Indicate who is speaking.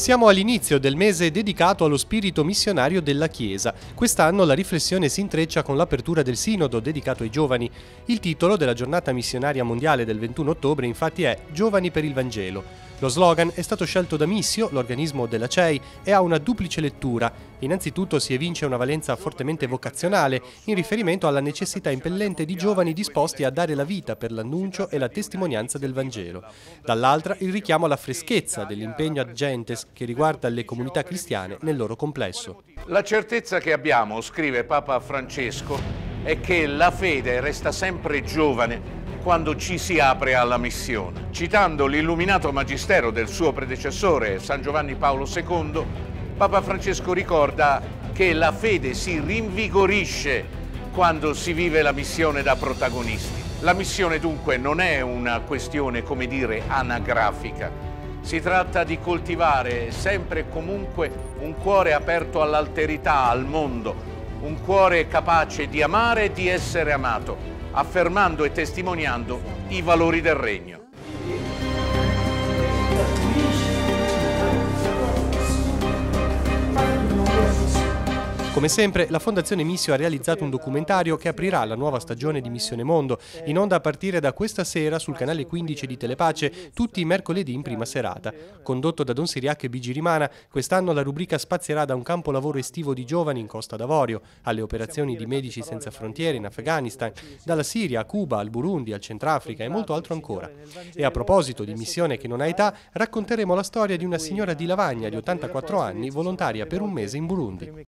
Speaker 1: Siamo all'inizio del mese dedicato allo spirito missionario della Chiesa. Quest'anno la riflessione si intreccia con l'apertura del Sinodo dedicato ai giovani. Il titolo della giornata missionaria mondiale del 21 ottobre infatti è Giovani per il Vangelo. Lo slogan è stato scelto da Missio, l'organismo della CEI, e ha una duplice lettura. Innanzitutto si evince una valenza fortemente vocazionale, in riferimento alla necessità impellente di giovani disposti a dare la vita per l'annuncio e la testimonianza del Vangelo. Dall'altra il richiamo alla freschezza dell'impegno ad gentes che riguarda le comunità cristiane nel loro complesso.
Speaker 2: La certezza che abbiamo, scrive Papa Francesco, è che la fede resta sempre giovane quando ci si apre alla missione. Citando l'illuminato magistero del suo predecessore, San Giovanni Paolo II, Papa Francesco ricorda che la fede si rinvigorisce quando si vive la missione da protagonisti. La missione dunque non è una questione, come dire, anagrafica. Si tratta di coltivare sempre e comunque un cuore aperto all'alterità, al mondo, un cuore capace di amare e di essere amato, affermando e testimoniando i valori del Regno.
Speaker 1: Come sempre, la Fondazione Missio ha realizzato un documentario che aprirà la nuova stagione di Missione Mondo, in onda a partire da questa sera sul canale 15 di Telepace, tutti i mercoledì in prima serata. Condotto da Don Siriac e Bigi Rimana, quest'anno la rubrica spazierà da un campo lavoro estivo di giovani in Costa d'Avorio, alle operazioni di Medici Senza Frontiere in Afghanistan, dalla Siria a Cuba, al Burundi, al Centrafrica e molto altro ancora. E a proposito di missione che non ha età, racconteremo la storia di una signora di Lavagna di 84 anni, volontaria per un mese in Burundi.